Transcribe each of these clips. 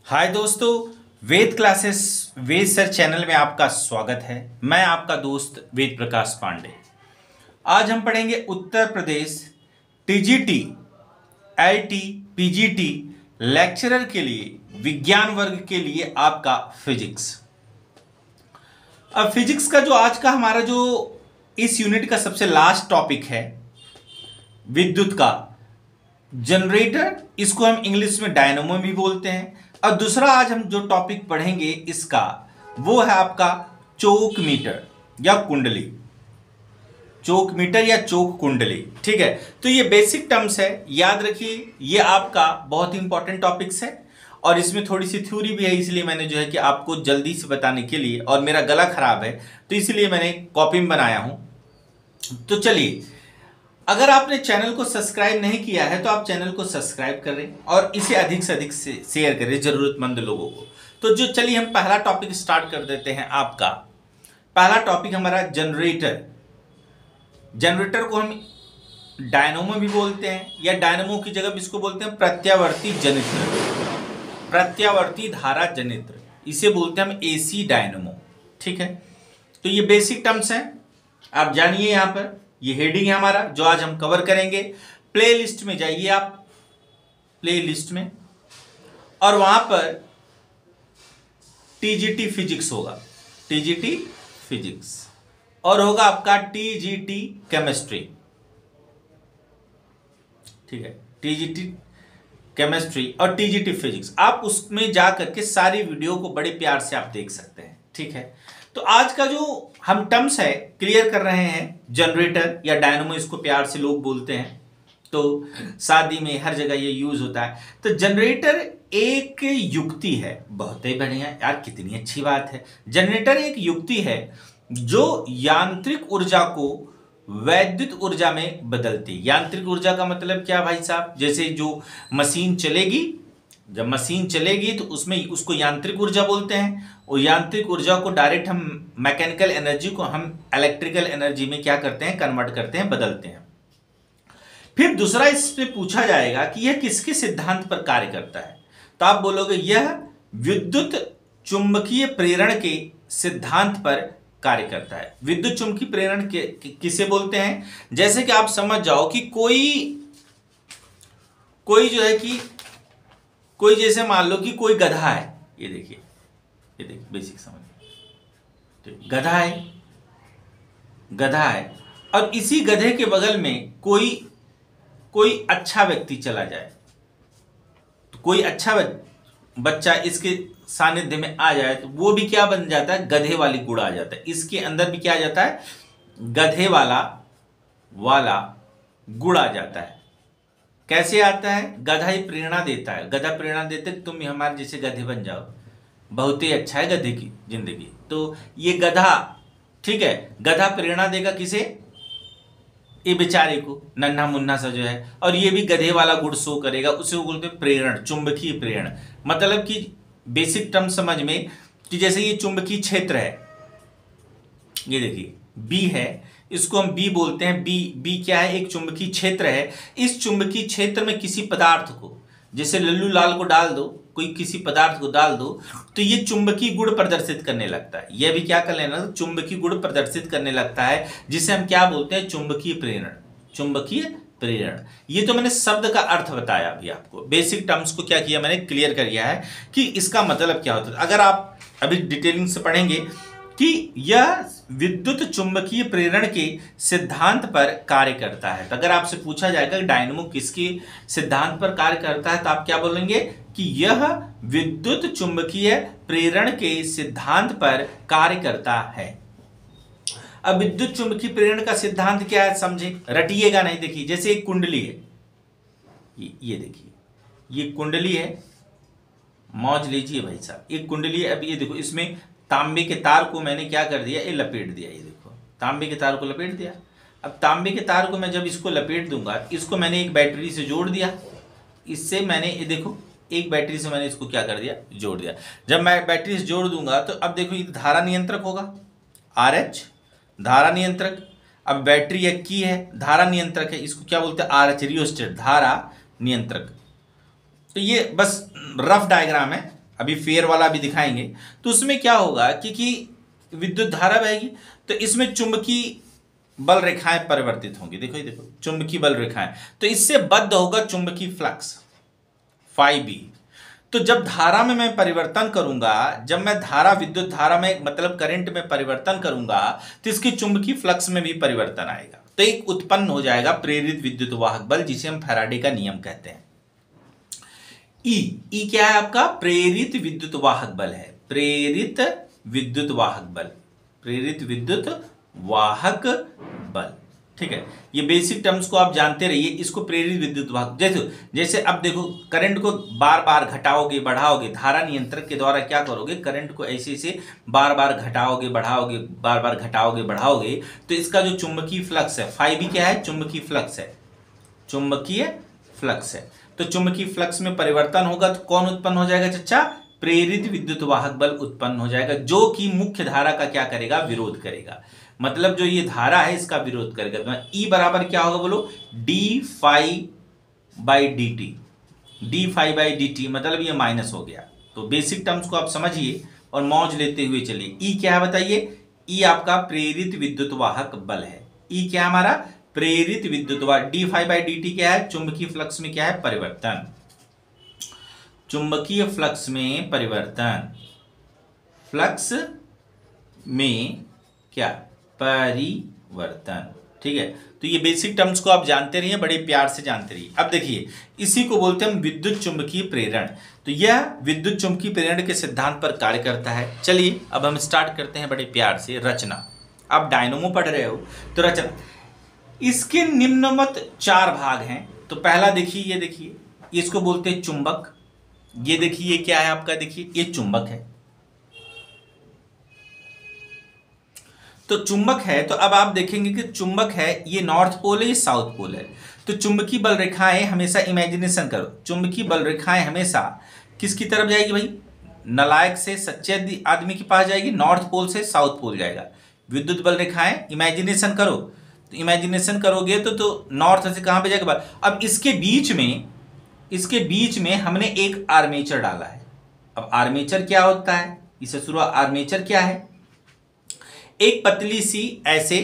हाय दोस्तों, वेद क्लासेस वेद sir channel में आपका स्वागत है। मैं आपका दोस्त वेद प्रकाश पांडे। आज हम पढ़ेंगे Uttar Pradesh TGT, LT, PGT lecturer के लिए विज्ञान वर्ग के लिए आपका फिजिक्स। अब फिजिक्स का जो आज का हमारा जो इस यूनिट का सबसे लास्ट टॉपिक है विद्युत का जनरेटर, इसको हम इंग्लिश में डायनेमो भी बोलते हैं। और दूसरा आज हम जो टॉपिक पढ़ेंगे इसका वो है आपका चोक मीटर या कुंडली, चोक मीटर या चोक कुंडली। ठीक है, तो ये बेसिक टर्म्स है, याद रखिए। ये आपका बहुत ही इंपॉर्टेंट टॉपिक्स है और इसमें थोड़ी सी थ्योरी भी है, इसलिए मैंने जो है कि आपको जल्दी से बताने के लिए, और मेरा गला खराब है तो इसलिए मैंने कॉपी में बनाया हूं। तो चलिए, अगर आपने चैनल को सब्सक्राइब नहीं किया है तो आप चैनल को सब्सक्राइब करें और इसे अधिक से अधिक शेयर करें जरूरतमंद लोगों को। तो जो चलिए हम पहला टॉपिक स्टार्ट कर देते हैं। आपका पहला टॉपिक हमारा जनरेटर। जनरेटर को हम डायनेमो भी बोलते हैं या डायनेमो की जगह इसको बोलते हैं प्रत्यावर्ती जनित्र, प्रत्यावर्ती धारा जनित्र, इसे बोलते हैं हम एसी डायनेमो। ठीक है, तो ये बेसिक टर्म्स हैं, आप जानिए। यहां पर ये हेडिंग है हमारा जो आज हम कवर करेंगे। प्लेलिस्ट में जाइए आप, प्लेलिस्ट में, और वहां पर टीजीटी फिजिक्स होगा, टीजीटी फिजिक्स, और होगा आपका टीजीटी केमिस्ट्री। ठीक है, टीजीटी केमिस्ट्री और टीजीटी फिजिक्स, आप उसमें जा करके सारी वीडियो को बड़े प्यार से आप देख सकते हैं। ठीक है, तो आज का जो हम टर्म्स है क्लियर कर रहे हैं, जनरेटर या डायनेमो इसको प्यार से लोग बोलते हैं, तो शादी में हर जगह ये यूज होता है। तो जनरेटर एक युक्ति है, बहुत ही बढ़िया यार, कितनी अच्छी बात है। जनरेटर एक युक्ति है जो यांत्रिक ऊर्जा को वैद्युत ऊर्जा में बदलती है। यांत्रिक ऊर्जा का मतलब क्या भाई साहब? जैसे जो मशीन चलेगी, जब मशीन चलेगी तो उसमें उसको यांत्रिक ऊर्जा बोलते हैं, और यांत्रिक ऊर्जा को डायरेक्ट हम मैकेनिकल एनर्जी को हम इलेक्ट्रिकल एनर्जी में क्या करते हैं, कन्वर्ट करते हैं, बदलते हैं। फिर दूसरा इस पे पूछा जाएगा कि यह किसके सिद्धांत पर कार्य करता है, तो आप बोलोगे यह विद्युत चुंबकीय प्रेरण के सिद्धांत पर कार्य करता है। विद्युत चुंबकीय प्रेरण के किसे बोलते हैं? जैसे कि आप समझ जाओ कि कोई जो है कि कोई, जैसे मान लो कि कोई गधा है, ये देखिए, ये देखिए बेसिक समझ, तो गधा है, गधा है, और इसी गधे के बगल में कोई अच्छा व्यक्ति चला जाए, तो कोई अच्छा बच्चा इसके सानिध्य में आ जाए तो वो भी क्या बन जाता है, गधे वाली गुण आ जाता है। इसके अंदर भी क्या आ जाता है, गधे वाला गुण आ जाता है। कैसे आता है? गधा ही प्रेरणा देता है, गधा प्रेरणा देते तुम हमारे जैसे गधे बन जाओ, बहुत ही अच्छा है गधे की जिंदगी। तो ये गधा, ठीक है, गधा प्रेरणा देगा किसे? ये बेचारे को, नन्हा मुन्ना सा जो है, और ये भी गधे वाला गुण शो करेगा, उसे बोलते हैं प्रेरण, चुंबकीय प्रेरण। मतलब कि बेसिक टर्म समझ में कि जैसे ये चुंबकीय क्षेत्र है, ये देखिए बी है, इसको हम बी बोलते हैं। बी क्या है? एक चुंबकीय क्षेत्र है। इस चुंबकीय क्षेत्र में किसी पदार्थ को, जैसे लल्लू लाल को डाल दो, कोई किसी पदार्थ को डाल दो, तो ये चुंबकीय गुण प्रदर्शित करने लगता है। यह भी क्या कर लेना, चुंबकीय गुण प्रदर्शित करने लगता है, जिसे हम क्या बोलते हैं, चुंबकीय प्रेरण, चुंबकीय प्रेरण। ये तो मैंने शब्द का अर्थ बताया अभी आपको, बेसिक टर्म्स को क्या किया मैंने, क्लियर कर दिया है कि इसका मतलब क्या होता है। अगर आप अभी डिटेलिंग से पढ़ेंगे कि यह विद्युत चुंबकीय प्रेरण के सिद्धांत पर कार्य करता है, तो अगर आपसे पूछा जाएगा डायनेमो किसके सिद्धांत पर कार्य करता है, तो आप क्या बोलेंगे कि यह विद्युत चुंबकीय प्रेरण के सिद्धांत पर कार्य करता है। अब विद्युत चुंबकीय प्रेरण का सिद्धांत क्या है समझे, रटिएगा नहीं। देखिए जैसे एक कुंडली है, ये देखिए, ये कुंडली है, मौज लीजिए भाई साहब, एक कुंडली है। अब ये देखो, इसमें तांबे के तार को मैंने क्या कर दिया, ये लपेट दिया, ये देखो तांबे के तार को लपेट दिया। अब तांबे के तार को मैं जब इसको लपेट दूंगा, इसको मैंने एक बैटरी से जोड़ दिया, इससे मैंने ये देखो एक बैटरी से मैंने इसको क्या कर दिया, जोड़ दिया। जब मैं बैटरी से जोड़ दूंगा तो अब देखो ये धारा नियंत्रक होगा, RH धारा नियंत्रक। अब बैटरी एक की है, धारा नियंत्रक है, इसको क्या बोलते हैं, RH रियोस्टेट, धारा नियंत्रक। तो ये बस रफ डायग्राम है, अभी फेयर वाला भी दिखाएंगे, तो उसमें क्या होगा कि विद्युत धारा बहेगी, तो इसमें चुंबकीय बल रेखाएं परिवर्तित होंगी। देखो ये देखो चुंबकीय बल रेखाएं, तो इससे बद्ध होगा चुंबकीय फ्लक्स फाई बी। तो जब धारा में मैं परिवर्तन करूंगा, जब मैं धारा विद्युत धारा में मतलब करंट में परिवर्तन करूंगा, तो इसकी चुंबकीय फ्लक्स में भी परिवर्तन आएगा, तो एक उत्पन्न हो जाएगा प्रेरित विद्युत वाहक बल, जिसे हम फैराडे का नियम कहते हैं। ई क्या है आपका? प्रेरित विद्युत वाहक बल है, प्रेरित विद्युत वाहक बल, प्रेरित विद्युत वाहक बल। ठीक है, ये बेसिक टर्म्स को आप जानते रहिए। इसको प्रेरित विद्युत वाहक, जैसे अब देखो करंट को बार बार घटाओगे बढ़ाओगे, धारा नियंत्रक के द्वारा क्या करोगे, करंट को ऐसे ऐसे बार बार घटाओगे बढ़ाओगे, बार बार घटाओगे बढ़ाओगे, तो इसका जो चुंबकीय फ्लक्स है, फाई भी क्या है? चुंबकीय फ्लक्स है, चुंबकीय फ्लक्स है। तो चुंबकीय फ्लक्स में परिवर्तन होगा तो कौन उत्पन्न हो जाएगा चच्चा? प्रेरित विद्युत वाहक बल उत्पन्न हो जाएगा, जो कि मुख्य धारा का क्या करेगा? विरोध करेगा। मतलब जो ये धारा है इसका विरोध करेगा। तो ई बराबर क्या होगा बोलो? D phi by D T, D phi by D T, मतलब ये माइनस हो गया। तो बेसिक टर्म्स को आप समझिए और मौज लेते हुए चलिए। ई क्या है बताइए? ई आपका प्रेरित विद्युत वाहक बल है। ई क्या है हमारा? प्रेरित विद्युत वाहक। D phi by D T क्या है? चुंबकीय फ्लक्स में क्या है? परिवर्तन, चुंबकीय फ्लक्स में परिवर्तन, फ्लक्स में क्या? परिवर्तन। ठीक है, तो ये बेसिक टर्म्स को आप जानते रहिए, बड़े प्यार से जानते रहिए। अब देखिए, इसी को बोलते हैं हम विद्युत चुंबकीय प्रेरण। तो यह विद्युत चुंबकीय प्रेरण के सिद्धांत पर कार्य करता है। चलिए अब हम स्टार्ट करते हैं बड़े प्यार से रचना। आप डायनोमो पढ़ रहे हो तो रचना, इसके निम्नमत 4 भाग हैं। तो पहला देखिए, ये देखिए, इसको बोलते हैं चुंबक। ये देखिए ये क्या है आपका? देखिए ये चुंबक है। तो चुंबक है, तो अब आप देखेंगे कि चुंबक है, ये नॉर्थ पोल है, ये साउथ पोल है। तो चुंबकीय बल रेखाएं हमेशा, इमेजिनेशन करो, चुंबकीय बल रेखाएं हमेशा किसकी तरफ जाएगी भाई? नालायक से सच्चे आदमी के पास जाएगी, नॉर्थ पोल से साउथ पोल जाएगा। विद्युत बल रेखाएं इमेजिनेशन करो, तो इमेजिनेशन करोगे तो नॉर्थ से कहां पे जाएगा? अब इसके बीच में हमने एक आर्मेचर डाला है। अब आर्मेचर क्या होता है? इससे शुरुआत, आर्मेचर क्या है? एक पतली सी ऐसे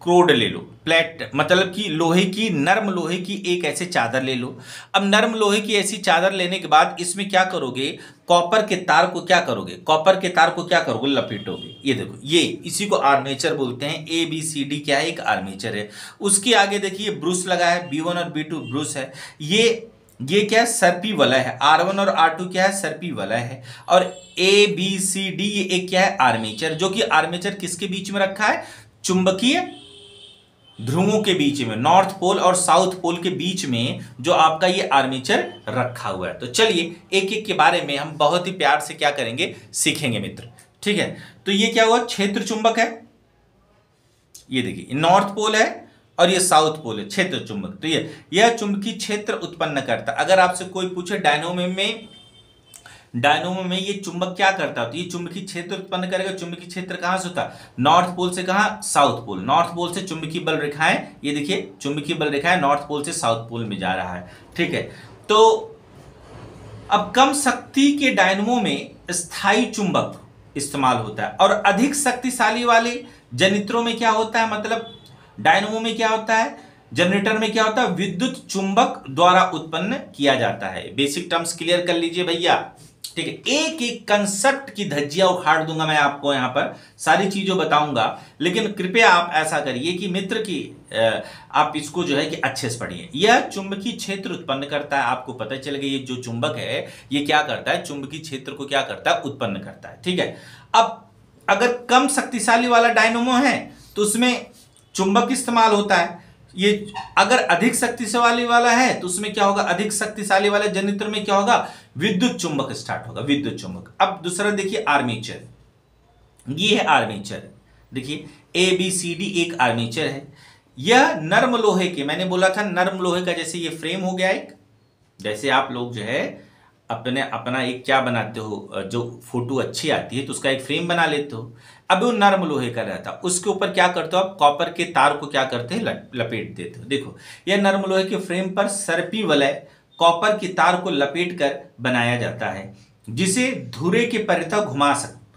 क्रोड ले लो, प्लेट, मतलब कि लोहे की, नरम लोहे की एक ऐसे चादर ले लो। अब नरम लोहे की ऐसी चादर लेने के बाद इसमें क्या करोगे? कॉपर के तार को क्या करोगे? कॉपर के तार को क्या करोगे? लपेटोगे। ये देखो, ये इसी को आर्मेचर बोलते हैं। ABCD क्या है? एक आर्मेचर है। उसके आगे देखिए ब्रूस लगा है, B1 और B2 ब्रूस है। ये क्या है? सर्पी वलय है। R1 और R2 क्या है? सर्पी वलय है। और ABCD ये एक क्या है? आर्मेचर, जो कि आर्मेचर किसके बीच में रखा है? चुंबकीय ध्रुवों के बीच में, नॉर्थ पोल और साउथ पोल के बीच में जो आपका ये आर्मेचर रखा हुआ है। तो चलिए एक एक के बारे में हम बहुत ही प्यार से क्या करेंगे? सीखेंगे मित्र। ठीक है, तो ये क्या हुआ? क्षेत्र चुंबक है। ये देखिए नॉर्थ पोल है और ये साउथ पोल है, क्षेत्र चुंबक। तो यह चुंबकीय क्षेत्र उत्पन्न करता। अगर आपसे कोई पूछे डायनोमो में ये चुंबक क्या करता है, तो ये चुंबकीय क्षेत्र उत्पन्न करेगा। चुंबकीय क्षेत्र कहां से होता है? नॉर्थ पोल से। कहां? South pole. नॉर्थ पोल से चुंबकीय बल रेखाएं, ये देखिए चुंबकीय बल रेखाएं नॉर्थ पोल से साउथ पोल में जा रहा है। ठीक है, तो अब कम शक्ति के डायनोमो में स्थायी चुंबक इस्तेमाल होता है, और अधिक शक्तिशाली वाले जनरेटरों में क्या होता है? मतलब डायनोमो में क्या होता है? जनरेटर में क्या होता है? विद्युत चुंबक द्वारा उत्पन्न किया जाता है। बेसिक टर्म्स क्लियर कर लीजिए भैया। ठीक है, एक एक कंसेप्ट की धज्जियां उखाड़ दूंगा मैं आपको, यहां पर सारी चीजों बताऊंगा, लेकिन कृपया आप ऐसा करिए कि मित्र की आप इसको जो है कि अच्छे से पढ़िए। यह चुंबकीय क्षेत्र उत्पन्न करता है। आपको पता चल गया ये जो चुंबक है ये क्या करता है? चुंबकीय क्षेत्र को क्या करता है? उत्पन्न करता है। ठीक है, अब अगर कम शक्तिशाली वाला डायनोमो है तो उसमें चुंबक इस्तेमाल होता है। ये अगर अधिक शक्तिशाली वाला है तो उसमें क्या होगा? अधिक शक्तिशाली वाले जनरेटर में क्या होगा? विद्युत चुंबक स्टार्ट होगा, विद्युत चुंबक। अब दूसरा देखिए आर्मेचर, ये है आर्मेचर। देखिए ABCD एक आर्मेचर है। यह नर्म लोहे के, मैंने बोला था नर्म लोहे का, जैसे ये फ्रेम हो गया एक, जैसे आप लोग जो है अपना एक क्या बनाते हो, जो फोटो अच्छी आती है तो उसका एक फ्रेम बना लेते हो। अब वो नर्म लोहे का रहता है, उसके ऊपर क्या करते हो आप? कॉपर के तार को क्या करते हैं? लपेट देते हो। देखो यह नर्म लोहे के फ्रेम पर सर्पी वलय कॉपर के तार को लपेट कर बनाया जाता है। जिसे धुरे के परितः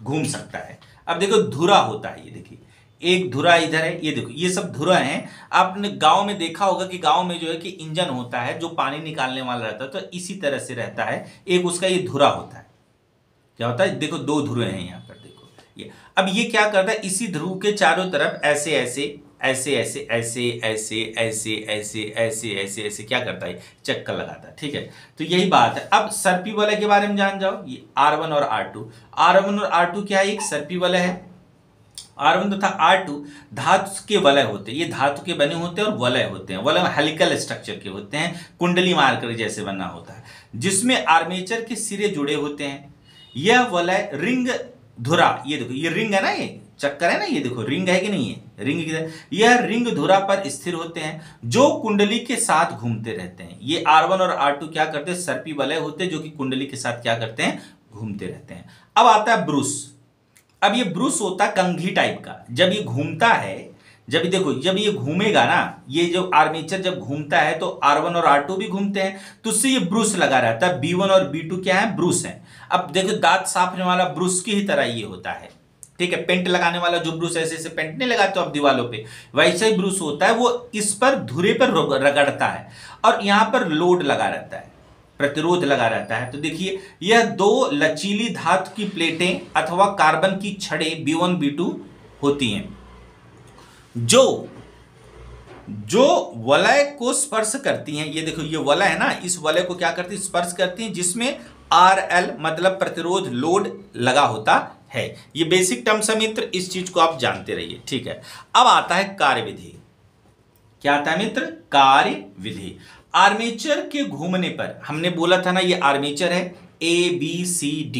घूम सकता है। अब देखो धुरा होता है, ये देखिए एक धुरा इधर है, ये देखो ये सब धुरा है। आपने गांव में देखा होगा कि गांव में जो है कि इंजन होता है जो पानी निकालने वाला रहता है, तो इसी तरह से रहता है, एक उसका ये धुरा होता है। क्या होता है, देखो दो धुरे हैं यहाँ पर, देखो ये। अब ये क्या करता है, इसी ध्रुव के चारों तरफ ऐसे ऐसे ऐसे ऐसे ऐसे ऐसे ऐसे ऐसे ऐसे ऐसे ऐसे क्या करता है, चक्कर लगाता है। ठीक है, तो यही बात है। अब सर्पी वलय के बारे में जान जाओ, ये R1 और R2। R1 और R2 क्या है, एक सर्पी वलय है। R1 तथा R2 धातु के वलय होते हैं, ये धातु के बने होते हैं और वलय होते हैं। वलय हेलिकल स्ट्रक्चर के होते हैं, कुंडली मारकर जैसे बना होता है, जिसमें आर्मेचर के सिरे जुड़े होते हैं। यह वलय रिंग धुरा, ये देखो ये रिंग है ना, ये चक्कर है ना, ये देखो रिंग है कि नहीं है, रिंग की तरह यह रिंग धुरा पर स्थिर होते हैं जो कुंडली के साथ घूमते रहते हैं। ये R1 और R2 क्या करते हैं, सर्पी वलय होते हैं जो कि कुंडली के साथ क्या करते हैं, घूमते रहते हैं। अब आता है ब्रूस। अब ये ब्रूस होता है कंघी टाइप का, जब ये घूमता है, जब देखो जब ये घूमेगा ना, ये जो आर्मेचर जब घूमता है तो R1 और R2 भी घूमते हैं, तो उससे ये ब्रूस लगा रहता है। B1 और B2 क्या है, ब्रूस है। अब देखो दांत साफने वाला ब्रूस की ही तरह ये होता है। ठीक है, पेंट लगाने वाला जो ब्रूस ऐसे ऐसे पेंट नहीं लगाते आप दीवालों पे, वैसे ही ब्रूस होता है। वो इस पर धुरे पर रगड़ता है और यहां पर लोड लगा रहता है, प्रतिरोध लगा रहता है। तो देखिए यह दो लचीली धातु की प्लेटें अथवा कार्बन की छड़ें B1 B2 होती हैं जो वलय को स्पर्श करती हैं। ये देखो ये वलय है ना, इस वलय को क्या करती है, स्पर्श करती हैं, जिसमें RL मतलब प्रतिरोध लोड लगा होता है। ये बेसिक टर्म्स है मित्र, इस चीज को आप जानते रहिए। ठीक है, अब आता है कार्यविधि। क्या आता है मित्र, कार्यविधि। आर्मेचर के घूमने पर, हमने बोला था ना ये आर्मेचर है, ABCD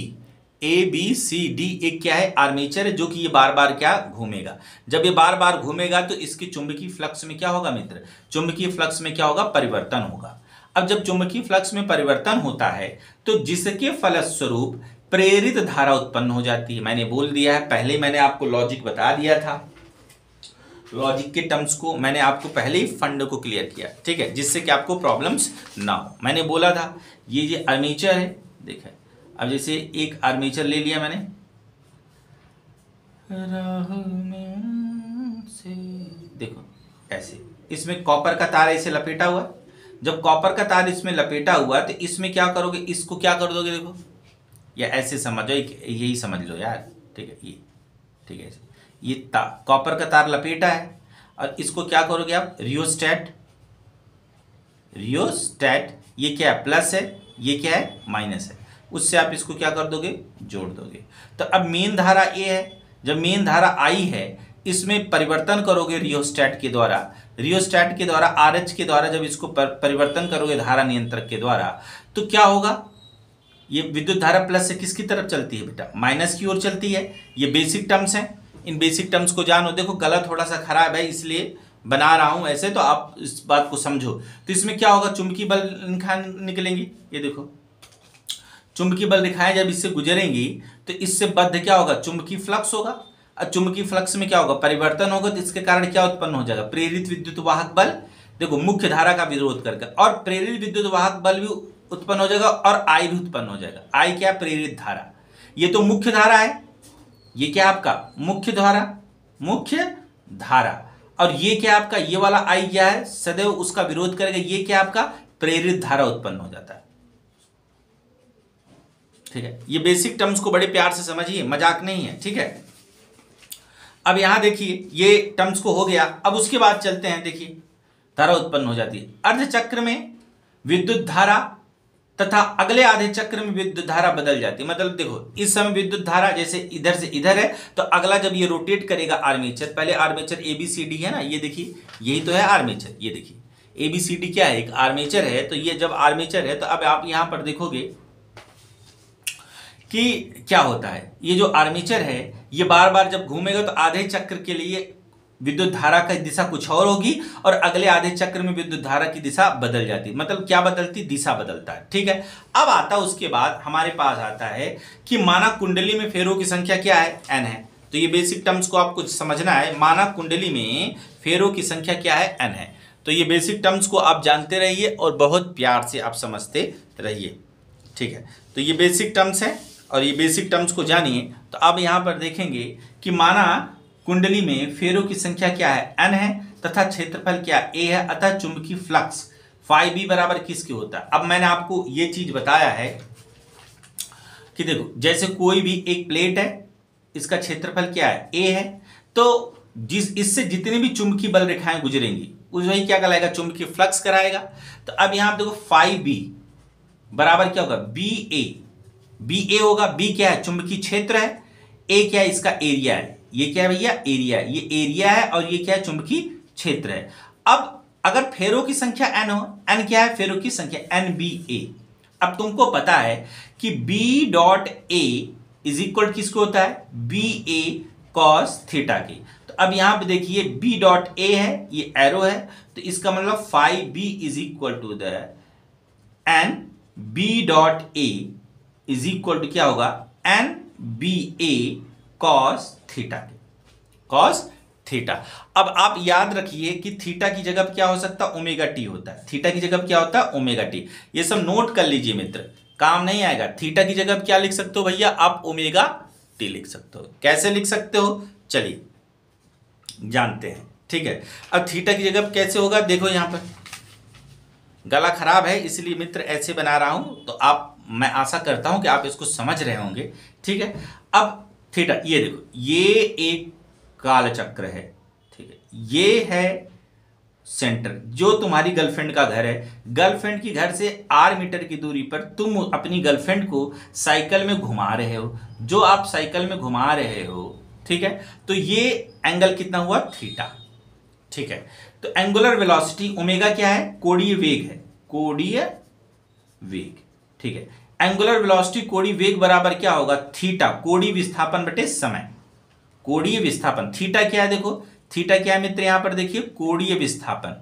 एक क्या है, आर्मेचर है, जो कि ये बार बार क्या घूमेगा। जब ये बार बार घूमेगा तो इसकी चुंबकीय फ्लक्स में क्या होगा मित्र, चुंबकीय फ्लक्स में क्या होगा, परिवर्तन होगा। अब जब चुंबकीय फ्लक्स में परिवर्तन होता है तो जिसके फलस्वरूप प्रेरित धारा उत्पन्न हो जाती है। मैंने बोल दिया है, पहले मैंने आपको लॉजिक बता दिया था, लॉजिक के टर्म्स को मैंने आपको पहले ही फंड को क्लियर किया। ठीक है, जिससे कि आपको प्रॉब्लम्स ना हो। मैंने बोला था ये आर्मेचर है, देखा। अब जैसे एक आर्मेचर ले लिया मैंने, देखो ऐसे, इसमें कॉपर का तार ऐसे लपेटा हुआ। जब कॉपर का तार इसमें लपेटा हुआ तो इसमें क्या करोगे, इसको क्या कर दोगे, देखो या ऐसे समझो, यही समझ लो यार। ठीक है, ये ठीक है, ये कॉपर का तार लपेटा है और इसको क्या करोगे आप, रियोस्टेट। ये क्या है, प्लस है, ये क्या है, माइनस है। उससे आप इसको क्या कर दोगे, जोड़ दोगे। तो अब मेन धारा ए है, जब मेन धारा आई है इसमें परिवर्तन करोगे रियोस्टेट के द्वारा, RH के द्वारा जब इसको परिवर्तन करोगे धारा नियंत्रक के द्वारा, तो क्या होगा, ये विद्युत धारा प्लस से किसकी तरफ चलती है बेटा, माइनस की ओर चलती है। ये बेसिक टर्म्स हैं, इन बेसिक टर्म्स को जानो। देखो गला थोड़ा सा खराब है इसलिए बना रहा हूं ऐसे, तो आप इस बात को समझो। तो इसमें क्या होगा, चुंबकीय बल निकलेंगी। ये देखो चुंबकीय बल रेखाएं जब इससे गुजरेंगी तो इससे बद्ध क्या होगा, चुंबकीय फ्लक्स होगा। और चुंबकीय फ्लक्स में क्या होगा, परिवर्तन होगा। तो इसके कारण क्या उत्पन्न हो जाएगा, प्रेरित विद्युत वाहक बल। देखो मुख्य धारा का विरोध करके, और प्रेरित विद्युत वाहक बल भी उत्पन्न हो जाएगा और I भी उत्पन्न हो जाएगा। I क्या, प्रेरित धारा। ये तो मुख्य धारा है, ये क्या आपका मुख्य धारा। और ये क्या आपका, ये वाला I क्या है, सदैव उसका विरोध करेगा। ये क्या आपका, प्रेरित धारा उत्पन्न हो जाता है। ठीक है, ये बेसिक टर्म्स को बड़े प्यार से समझिए, मजाक नहीं है। ठीक है, अब यहां देखिए ये टर्म्स को हो गया। अब उसके बाद चलते हैं, देखिए धारा उत्पन्न हो जाती है। अर्ध चक्र में विद्युत धारा तथा अगले आधे चक्र में विद्युत धारा बदल जाती है। मतलब देखो इस समय विद्युत धारा जैसे इधर से इधर है, तो अगला जब ये रोटेट करेगा आर्मेचर, पहले आर्मेचर ABCD है ना, ये देखिए यही तो है आर्मेचर। ये देखिए ABCD क्या है, एक आर्मेचर है। तो ये जब आर्मेचर है तो अब आप यहां पर देखोगे कि क्या होता है, ये जो आर्मेचर है ये बार बार जब घूमेगा तो आधे चक्र के लिए विद्युत धारा की दिशा कुछ और होगी और अगले आधे चक्र में विद्युत धारा की दिशा बदल जाती। मतलब क्या बदलती, दिशा बदलता है। ठीक है, अब आता उसके बाद हमारे पास आता है कि मानक कुंडली में फेरों की संख्या क्या है, N है। तो ये बेसिक टर्म्स को आपको समझना है। मानक कुंडली में फेरों की संख्या क्या है, N है। तो ये बेसिक टर्म्स को आप जानते रहिए और बहुत प्यार से आप समझते रहिए। ठीक है, तो ये बेसिक टर्म्स है और ये बेसिक टर्म्स को जानिए। तो अब यहाँ पर देखेंगे कि माना कुंडली में फेरों की संख्या क्या है, n है, तथा क्षेत्रफल क्या a है, अतः चुंबकीय फ्लक्स φb बराबर किसके होता है। अब मैंने आपको ये चीज बताया है कि देखो जैसे कोई भी एक प्लेट है, इसका क्षेत्रफल क्या है, a है, तो इससे जितनी भी चुंबकीय बल रेखाएं गुजरेंगी उस वही क्या कहलाएगा, चुंबकीय फ्लक्स कराएगा। तो अब यहां देखो φb बराबर क्या होगा, ba होगा। b क्या है, चुंबकीय क्षेत्र है, a क्या है, इसका एरिया है। ये क्या है भैया, एरिया है, ये एरिया है और ये क्या है, चुंबकीय क्षेत्र है। अब अगर फेरों की संख्या n हो, n क्या है, फेरों की संख्या nba। अब तुमको पता है कि b dot a is equal किसको होता है, ba cos थीटा की। तो अब यहां पे देखिए b डॉट a है, ये एरो है, तो इसका मतलब φb is equal to the n b dot a is equal to क्या होगा, nba cos थीटा की, cos थीटा। अब आप याद रखिए कि थीटा की जगह क्या हो सकता है, ओमेगा टी होता है। थीटा की जगह क्या होता है, ओमेगा टी। ये सब नोट कर लीजिए मित्र, काम नहीं आएगा। थीटा की जगह क्या लिख सकते हो भैया, आप ओमेगा टी लिख सकते हो। कैसे लिख सकते हो, चलिए जानते हैं, ठीक है। अब थीटा की जगह कैसे होगा, देखो यहां पर गला खराब है इसलिए मित्र ऐसे बना रहा हूं, तो आप, मैं आशा करता हूं कि आप इसको समझ रहे होंगे, ठीक है। अब थीटा, ये देखो ये एक काल चक्र है, ठीक है, ये है सेंटर, जो तुम्हारी गर्लफ्रेंड का घर है। गर्लफ्रेंड की घर से 8 मीटर की दूरी पर तुम अपनी गर्लफ्रेंड को साइकिल में घुमा रहे हो, जो आप साइकिल में घुमा रहे हो, ठीक है। तो ये एंगल कितना हुआ, थीटा, ठीक है। तो एंगुलर वेलोसिटी ओमेगा क्या है, कोणीय वेग है, कोणीय वेग, ठीक है। एंगुलर वेलोसिटी कोणीय वेग बराबर क्या होगा, थीटा कोणीय विस्थापन बटे समय। कोणीय विस्थापन, थीटा क्या है, देखो थीटा क्या है मित्र, यहां पर देखिए कोणीय विस्थापन,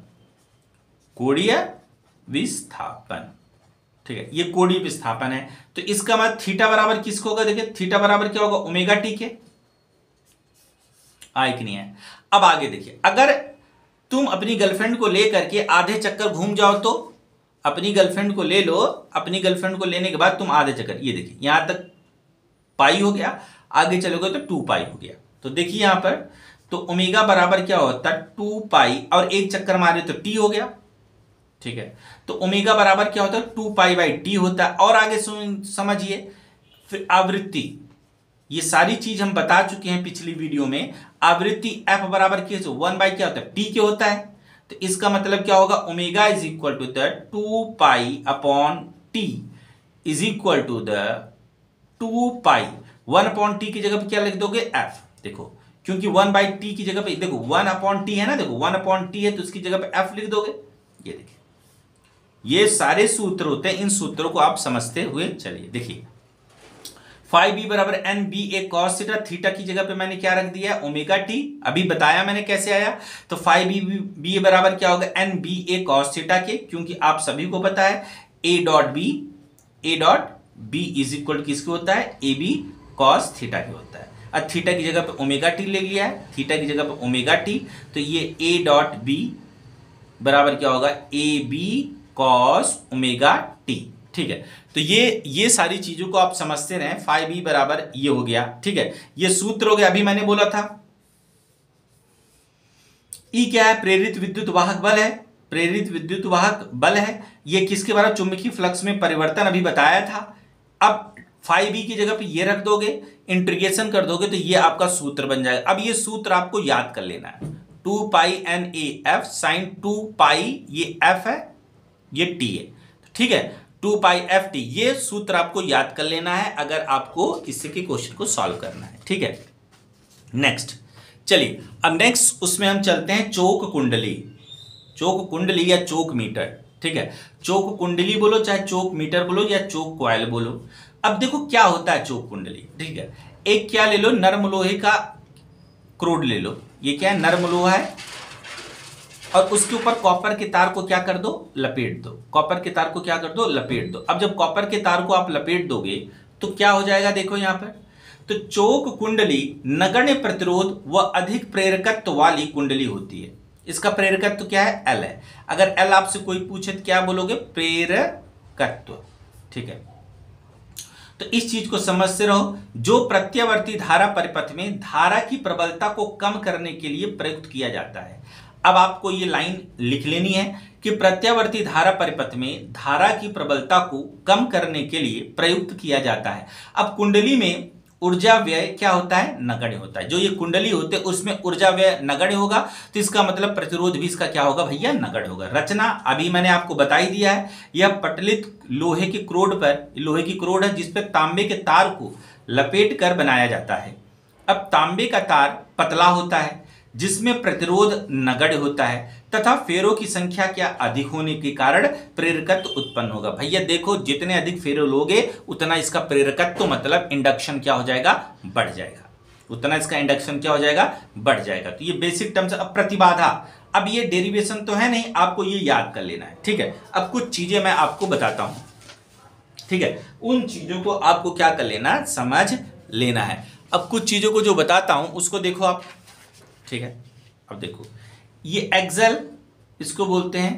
कोणीय विस्थापन, ठीक है, ये कोणीय विस्थापन है। तो इसका मतलब थीटा बराबर किसको होगा, देखिए थीटा बराबर क्या होगा, ओमेगा टी के। आए कि नहीं है। अब आगे देखिए, अगर तुम अपनी गर्लफ्रेंड को लेकर के आधे चक्कर घूम जाओ, तो अपनी गर्लफ्रेंड को ले लो, अपनी गर्लफ्रेंड को लेने के बाद तुम आधे चक्कर, ये देखिए यहां तक पाई हो गया, आगे चलोगे तो 2 पाई हो गया। तो देखिए यहां पर तो ओमेगा बराबर क्या होता है, 2 पाई, और एक चक्कर मारे तो टी हो गया, ठीक है। तो ओमेगा बराबर क्या होता है, 2 पाई बाई टी होता है। और आगे समझिए, फिर आवृत्ति, ये सारी चीज हम बता चुके हैं पिछली वीडियो में। आवृत्ति एफ बराबर क्या, 1 बाई क्या होता है, टी के होता है। तो इसका मतलब क्या होगा, omega is equal to the 2 pi upon T is equal to the 2 pi, 1 upon T की जगह पे क्या लिख दोगे, एफ। देखो क्योंकि 1 बाई टी की जगह पे देखो 1 अपॉन टी है ना, देखो 1 अपॉन टी है तो इसकी जगह पे एफ लिख दोगे। ये देखिए ये सारे सूत्र होते हैं, इन सूत्रों को आप समझते हुए चलिए। देखिए फाई बी बराबर N B A cos theta, theta की जगह पे मैंने क्या रख दिया, ओमेगा टी। अभी बताया मैंने कैसे आया। तो फाई बी बराबर क्या होगा, N B A cos theta के, क्योंकि आप सभी को पता है A dot B is equal किसके होता है, ए बी कॉस थीटा के होता है। अब थीटा की जगह पे ओमेगा टी ले लिया है, थीटा की जगह पे ओमेगा टी, तो ये ए डॉट बी बराबर क्या होगा, A B cos omega T, ठीक है। तो ये सारी चीजों को आप समझते रहे। फाई बी बराबर ये हो गया, ठीक है, ये सूत्र हो गया। अभी मैंने बोला था ई क्या है, प्रेरित विद्युत वाहक बल है, प्रेरित विद्युत वाहक बल है। ये किसके बराबर, चुंबकीय फ्लक्स में परिवर्तन, अभी बताया था। अब फाई बी की जगह पे ये रख दोगे, इंटीग्रेशन कर दोगे तो ये आपका सूत्र बन जाएगा। अब ये सूत्र आपको याद कर लेना है, 2 पाई एन ए एफ साइन 2 पाई, ये एफ है ये टी है, ठीक है, 2 पाई एफ टी, ये सूत्र आपको याद कर लेना है अगर आपको इससे के क्वेश्चन को सॉल्व करना है, ठीक है। नेक्स्ट चलिए, अब नेक्स्ट उसमें हम चलते हैं चौक कुंडली, चौक कुंडली या चौक मीटर, ठीक है। चौक कुंडली बोलो, चाहे चौक मीटर बोलो, या चौक कॉइल बोलो। अब देखो क्या होता है चौक कुंडली, ठीक है। एक क्या ले लो, नर्म लोहे का क्रोड ले लो, ये क्या है, नर्म लोहा है, और उसके ऊपर कॉपर के तार को क्या कर दो, लपेट दो। कॉपर के तार को क्या कर दो, लपेट दो। अब जब कॉपर के तार को आप लपेट दोगे तो क्या हो जाएगा, देखो यहां पर, तो चौक कुंडली नगण्य प्रतिरोध व अधिक प्रेरकत्व वाली कुंडली होती है। इसका प्रेरकत्व क्या है, एल है। अगर एल आपसे कोई पूछे तो क्या बोलोगे, प्रेरकत्व, ठीक है। तो इस चीज को समझते रहो। जो प्रत्यावर्ती धारा परिपथ में धारा की प्रबलता को कम करने के लिए प्रयुक्त किया जाता है। अब आपको ये लाइन लिख लेनी है कि प्रत्यावर्ती धारा परिपथ में धारा की प्रबलता को कम करने के लिए प्रयुक्त किया जाता है। अब कुंडली में ऊर्जा व्यय क्या होता है? नगण्य होता है। जो ये कुंडली होते हैं उसमें ऊर्जा व्यय नगण्य होगा, तो इसका मतलब प्रतिरोध भी इसका क्या होगा भैया? नगण्य होगा। रचना अभी मैंने आपको बता ही दिया है। यह पटलित लोहे की क्रोड पर, लोहे की क्रोड है जिस पर तांबे के तार को लपेट कर बनाया जाता है। अब तांबे का तार पतला होता है जिसमें प्रतिरोध नगण्य होता है तथा फेरों की संख्या क्या अधिक होने के कारण प्रेरकत्व उत्पन्न होगा। भैया देखो, जितने अधिक फेरो लोगे उतना इसका प्रेरकत्व मतलब इंडक्शन क्या हो जाएगा? बढ़ जाएगा। उतना इसका इंडक्शन क्या हो जाएगा? बढ़ जाएगा। तो ये बेसिक टर्म्स। अब प्रतिबाधा, अब ये डेरिवेशन तो है नहीं, आपको ये याद कर लेना है, ठीक है। अब कुछ चीजें मैं आपको बताता हूं, ठीक है। उन चीजों को आपको क्या कर लेना? समझ लेना है। अब कुछ चीजों को जो बताता हूं उसको देखो आप, ठीक है। अब देखो, ये एक्सल, इसको बोलते हैं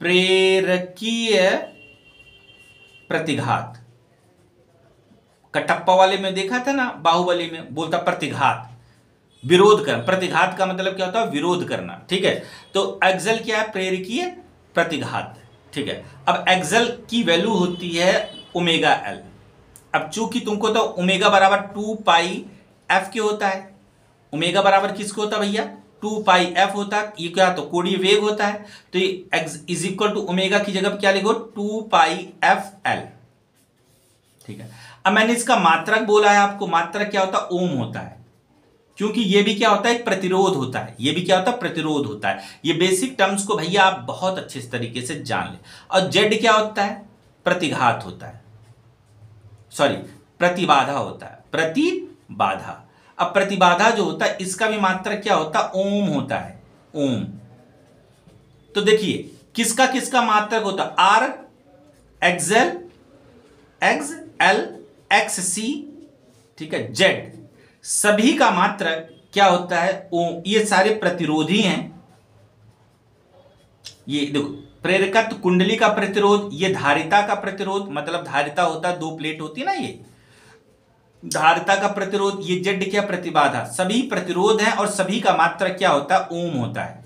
प्रेरकीय प्रतिघात। कटप्पा वाले में देखा था ना, बाहुबली में बोलता प्रतिघात, विरोध करना। प्रतिघात का मतलब क्या होता है? विरोध करना, ठीक है। तो एक्सल क्या है? प्रेरकीय प्रतिघात, ठीक है। अब एक्सल की वैल्यू होती है ओमेगा एल। अब चूंकि तुमको तो ओमेगा बराबर 2 पाई एफ के होता है। ओमेगा बराबर किसको होता है भैया? 2 पाई एफ होता है। ये क्या? तो कोणीय वेग होता है। तो ये X is equal to omega की जगह क्या लिखो? 2 पाई एफ एल, ठीक है। अब मैंने इसका मात्रक बोला है आपको। मात्रक क्या होता है? ओम होता है, क्योंकि ये भी क्या होता है? एक प्रतिरोध होता है। ये भी क्या होता है? प्रतिरोध होता है। ये बेसिक टर्म्स को भैया आप बहुत अच्छे तरीके से जान ले। और जेड क्या होता है? प्रतिघात होता है, सॉरी प्रतिबाधा होता है, प्रतिबाधा। अब प्रतिबाधा जो होता है इसका भी मात्रक क्या होता है? ओम होता है, ओम। तो देखिए किसका किसका मात्रक होता है? R XL, X L, X C, ठीक है, जेड, सभी का मात्रक क्या होता है? ओम। ये सारे प्रतिरोधी हैं। ये देखो, प्रेरकत्व, कुंडली का प्रतिरोध, ये धारिता का प्रतिरोध, मतलब धारिता होता है, 2 प्लेट होती है ना, ये धारिता का प्रतिरोध। ये जेड क्या? प्रतिबाधा। सभी प्रतिरोध हैं और सभी का मात्रक क्या होता है? ओम होता है।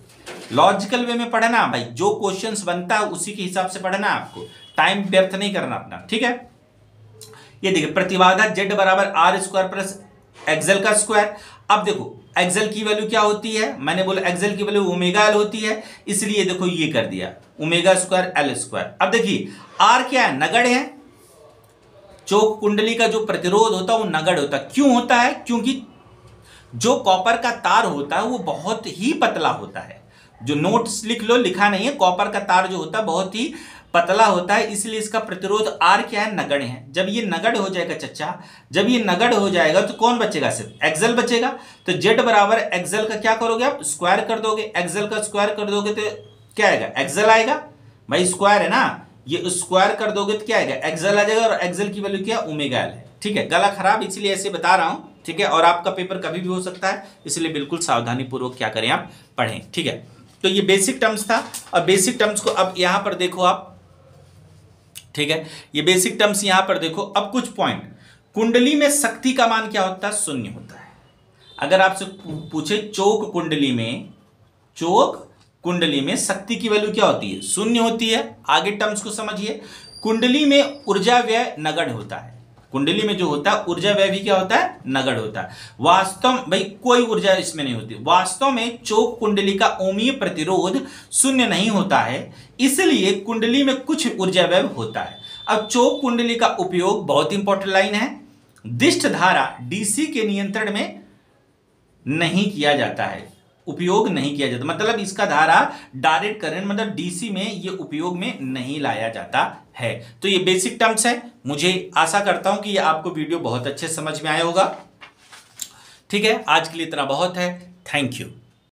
लॉजिकल वे में पढ़ना भाई, जो क्वेश्चंस बनता है उसी के हिसाब से पढ़ना, आपको टाइम व्यर्थ नहीं करना अपना, ठीक है। ये देखिए, प्रतिबाधा जेड बराबर आर स्क्वायर प्लस एक्सएल का स्क्वायर। अब देखो एक्सएल की वैल्यू क्या होती है? मैंने बोला एक्सएल की वैल्यू ओमेगा एल होती है, इसलिए देखो ये कर दिया ओमेगा स्क्वायर एल स्क्वायर। अब देखिए आर क्या है? नगण्य है। चोक कुंडली का जो प्रतिरोध होता है वो नगण्य होता है। क्यों होता है? क्योंकि जो कॉपर का तार होता है वो बहुत ही पतला होता है। जो नोट्स लिख लो, लिखा नहीं है, कॉपर का तार जो होता है बहुत ही पतला होता है, इसलिए इसका प्रतिरोध आर क्या है? नगण्य है। जब ये नगण्य हो जाएगा चच्चा, जब ये नगण्य हो जाएगा तो कौन बचेगा? सिर्फ एक्सएल बचेगा। तो जेड बराबर एक्सएल का क्या करोगे आप? स्क्वायर कर दोगे। एक्सएल का स्क्वायर कर दोगे तो क्या आएगा? एक्सएल आएगा भाई, स्क्वायर है ना, ये स्क्वायर कर दोगे तो क्या आएगा? एक्सएल आ जाएगा। और एक्सएल की वैल्यू क्या? ओमेगा एल है, ठीक है। गला खराब इसलिए ऐसे बता रहा हूं, ठीक है। और आपका पेपर कभी भी हो सकता है, इसलिए बिल्कुल सावधानी पूर्वक क्या करें आप? पढ़ें, ठीक है। तो ये बेसिक टर्म्स था। और बेसिक टर्म्स को अब यहां पर देखो आप, ठीक है। ये बेसिक टर्म्स यहां पर देखो। अब कुछ पॉइंट, कुंडली में शक्ति का मान क्या होता है? शून्य होता है। अगर आपसे पूछे चोक कुंडली में शक्ति की वैल्यू क्या होती है? शून्य होती है। आगे टर्म्स को समझिए। कुंडली में ऊर्जा व्यय नगण्य होता है। कुंडली में जो होता है ऊर्जा व्यय भी क्या होता है? नगण्य होता है। वास्तव भाई कोई ऊर्जा इसमें नहीं होती। वास्तव में चोक कुंडली का ओमीय प्रतिरोध शून्य नहीं होता है, इसलिए कुंडली में कुछ ऊर्जा व्यय होता है। अब चोक कुंडली का उपयोग, बहुत इंपॉर्टेंट लाइन है, दिष्ट धारा डीसी के नियंत्रण में नहीं किया जाता है, उपयोग नहीं किया जाता। मतलब इसका धारा डायरेक्ट करंट मतलब डीसी में ये उपयोग में नहीं लाया जाता है। तो ये बेसिक टर्म्स है। मुझे आशा करता हूं कि ये आपको वीडियो बहुत अच्छे समझ में आया होगा, ठीक है। आज के लिए इतना बहुत है। Thank you.